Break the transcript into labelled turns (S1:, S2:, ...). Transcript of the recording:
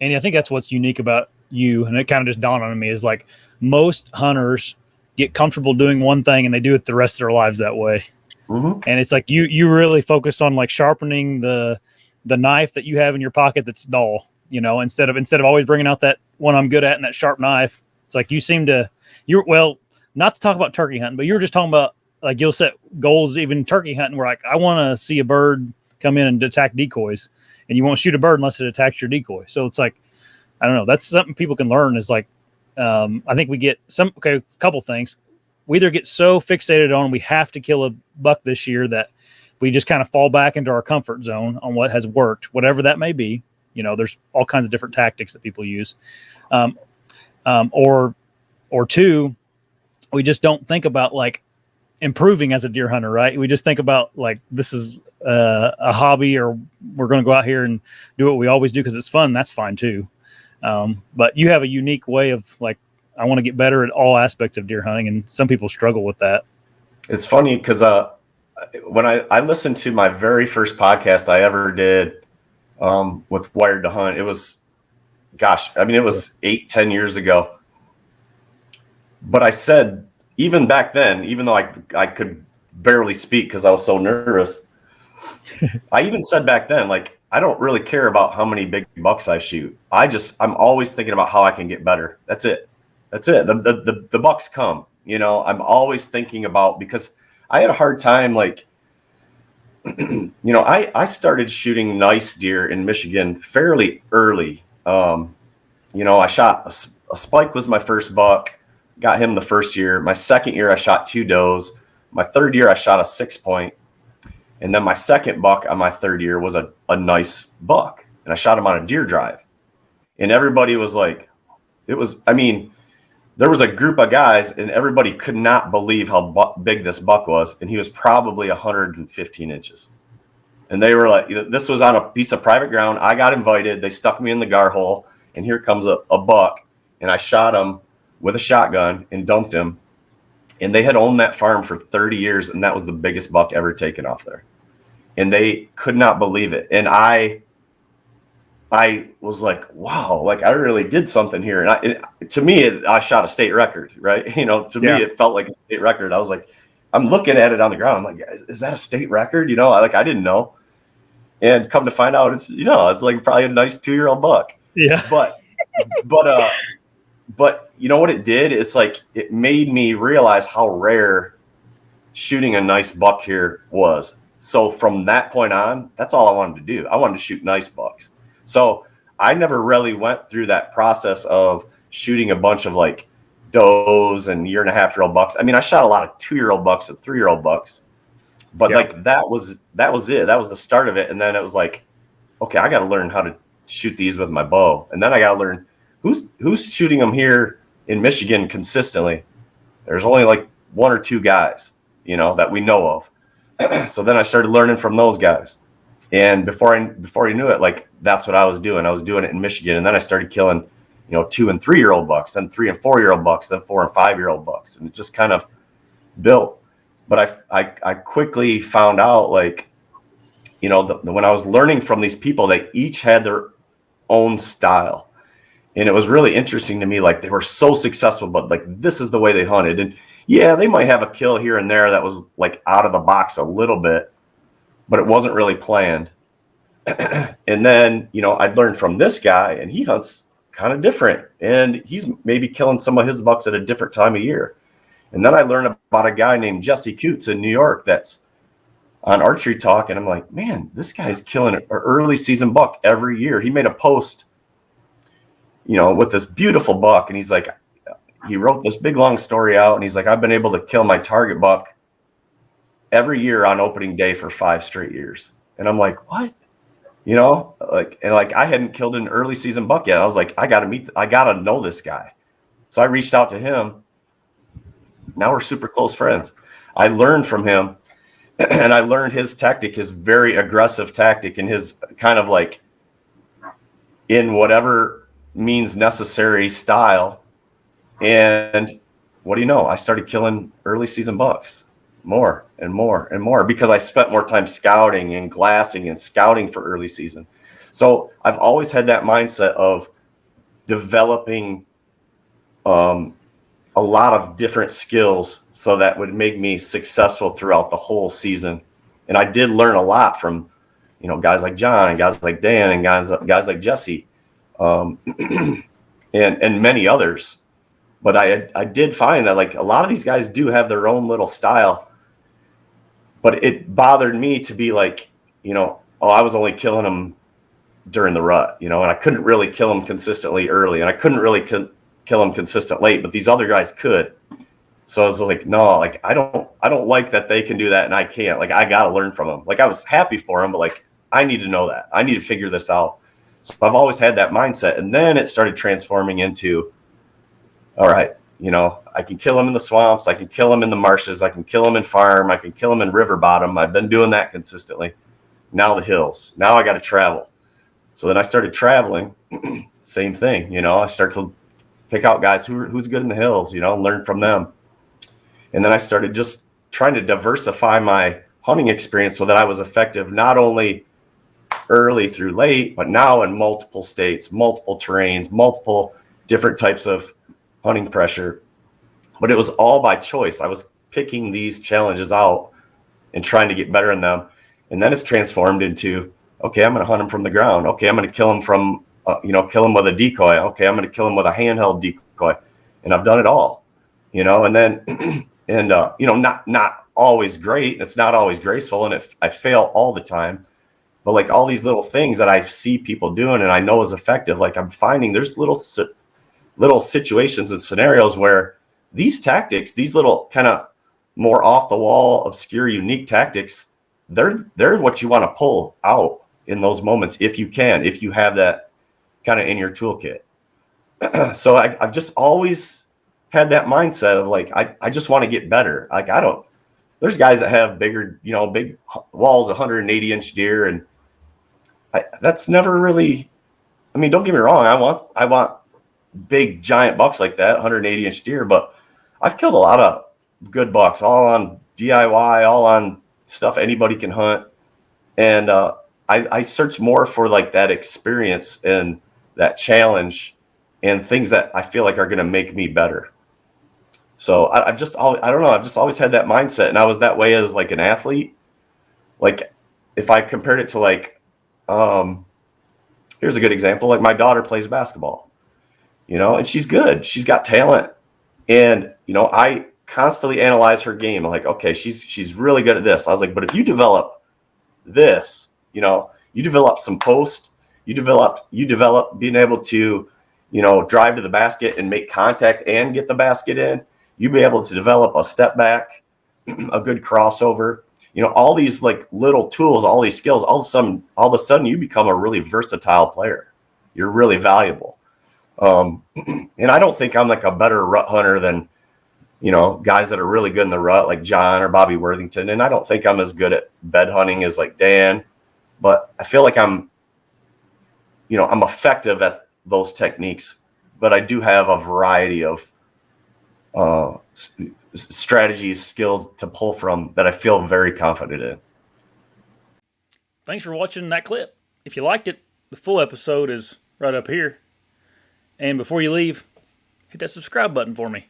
S1: And I think that's what's unique about you. And it kind of just dawned on me is like most hunters get comfortable doing one thing and they do it the rest of their lives that way.
S2: Mm-hmm.
S1: And it's like you really focus on like sharpening the knife that you have in your pocket that's dull, you know, instead of always bringing out that one I'm good at and that sharp knife. It's like well, not to talk about turkey hunting, but you were just talking about like you'll set goals even turkey hunting where like I want to see a bird come in and attack decoys, and you won't shoot a bird unless it attacks your decoy. So it's like, I don't know, that's something people can learn is like, I think we get a couple things. We either get so fixated on we have to kill a buck this year that we just kind of fall back into our comfort zone on what has worked, whatever that may be. You know, there's all kinds of different tactics that people use. Or two, we just don't think about like improving as a deer hunter, right? We just think about like, this is a hobby, or we're going to go out here and do what we always do because it's fun. That's fine too. But you have a unique way of like, I want to get better at all aspects of deer hunting, and some people struggle with that.
S2: It's funny because when I listened to my very first podcast I ever did with Wired to Hunt, it was 8-10 years ago. But I said, even back then, even though I could barely speak because I was so nervous, I even said back then, like, I don't really care about how many big bucks I shoot. I'm always thinking about how I can get better. That's it. The bucks come, you know. I'm always thinking about, because I had a hard time, like, you know, I started shooting nice deer in Michigan fairly early. You know, I shot a spike was my first buck, got him the first year. My second year, I shot 2 does. My third year, I shot a 6-point. And then my second buck on my third year was a nice buck. And I shot him on a deer drive. And everybody was like, there was a group of guys and everybody could not believe how big this buck was. And he was probably 115 inches. And they were like, this was on a piece of private ground. I got invited. They stuck me in the gar hole. And here comes a buck. And I shot him with a shotgun and dumped him. And they had owned that farm for 30 years. And that was the biggest buck ever taken off there. And they could not believe it. And I was like, wow, like I really did something here. And to me, I shot a state record, right? You know, to me, it felt like a state record. I was like, I'm looking at it on the ground. I'm like, is that a state record? You know, I didn't know. And come to find out, it's like probably a nice 2-year-old buck.
S1: Yeah.
S2: But you know what it did? It's like, it made me realize how rare shooting a nice buck here was. So from that point on, that's all I wanted to do. I wanted to shoot nice bucks. So I never really went through that process of shooting a bunch of like does and 1.5-year-old bucks. I mean, I shot a lot of 2-year-old bucks and 3-year-old bucks, but like that was it. That was the start of it. And then it was like, okay, I got to learn how to shoot these with my bow. And then I got to learn who's shooting them here in Michigan consistently. There's only like 1 or 2 guys, you know, that we know of. So then I started learning from those guys. And before I knew it, like that's what I was doing. I was doing it in Michigan. And then I started killing, you know, 2- and 3-year-old bucks, then 3- and 4-year-old bucks, then 4- and 5-year-old bucks. And it just kind of built. But I quickly found out, like, you know, when I was learning from these people, they each had their own style. And it was really interesting to me. Like, they were so successful, but like, this is the way they hunted. And yeah, they might have a kill here and there that was like out of the box a little bit, but it wasn't really planned. And then, you know, I'd learned from this guy, and he hunts kind of different, and he's maybe killing some of his bucks at a different time of year. And then I learned about a guy named Jesse Coots in New York that's on Archery Talk, and I'm like, man, this guy's killing an early season buck every year. He made a post, you know, with this beautiful buck, and he's like, he wrote this big long story out, and he's like, I've been able to kill my target buck every year on opening day for 5 straight years. And I'm like, what? You know, like, and like, I hadn't killed an early season buck yet. I was like, I got to know this guy. So I reached out to him. Now we're super close friends. I learned from him, and I learned his tactic, his very aggressive tactic, and his kind of like in whatever means necessary style. And what do you know? I started killing early season bucks more and more and more because I spent more time scouting and glassing and scouting for early season. So I've always had that mindset of developing a lot of different skills so that would make me successful throughout the whole season. And I did learn a lot from, guys like John and guys like Dan and guys like Jesse, and many others. But I did find that like a lot of these guys do have their own little style. But it bothered me to be like, oh, I was only killing them during the rut, and I couldn't really kill them consistently early, and I couldn't really kill them consistent late, but these other guys could. So I was like, no, like I don't like that they can do that and I can't. Like I got to learn from them. Like I was happy for them, but like I need to know that. I need to figure this out. So I've always had that mindset, and then it started transforming into, all right, I can kill them in the swamps, I can kill them in the marshes, I can kill them in farm, I can kill them in river bottom. I've been doing that consistently. Now the hills. Now I got to travel. So then I started traveling. Same thing, I start to pick out guys who's good in the hills, learn from them. And then I started just trying to diversify my hunting experience so that I was effective not only early through late, but now in multiple states, multiple terrains, multiple different types of hunting pressure. But it was all by choice. I was picking these challenges out and trying to get better in them. And then it's transformed into, okay, I'm going to hunt them from the ground. Okay, I'm going to kill them from, kill them with a decoy. Okay, I'm going to kill them with a handheld decoy. And I've done it all, and then, and, not always great. It's not always graceful. And I fail all the time. But like all these little things that I see people doing and I know is effective, like I'm finding there's little situations and scenarios where these tactics, these little kind of more off the wall, obscure, unique tactics, they're what you want to pull out in those moments if you have that kind of in your toolkit. So I've just always had that mindset of like, I just want to get better. Like there's guys that have bigger, big walls, 180-inch deer. And that's never really, don't get me wrong. I want big giant bucks like that, 180-inch deer, but I've killed a lot of good bucks, all on DIY, all on stuff anybody can hunt. And I search more for like that experience and that challenge and things that I feel like are going to make me better. So I've just always had that mindset, and I was that way as like an athlete. Like if I compared it to like, here's a good example. Like my daughter plays basketball, and she's good. She's got talent. And, I constantly analyze her game. I'm like, okay, she's really good at this. I was like, but if you develop this, you develop some post, you develop being able to, drive to the basket and make contact and get the basket in. You be able to develop a step back, a good crossover, all these like little tools, all these skills, all of a sudden you become a really versatile player. You're really valuable. And I don't think I'm like a better rut hunter than, guys that are really good in the rut, like John or Bobby Worthington. And I don't think I'm as good at bed hunting as like Dan, but I feel like I'm effective at those techniques, but I do have a variety of, strategies, skills to pull from that I feel very confident in.
S1: Thanks for watching that clip. If you liked it, the full episode is right up here. And before you leave, hit that subscribe button for me.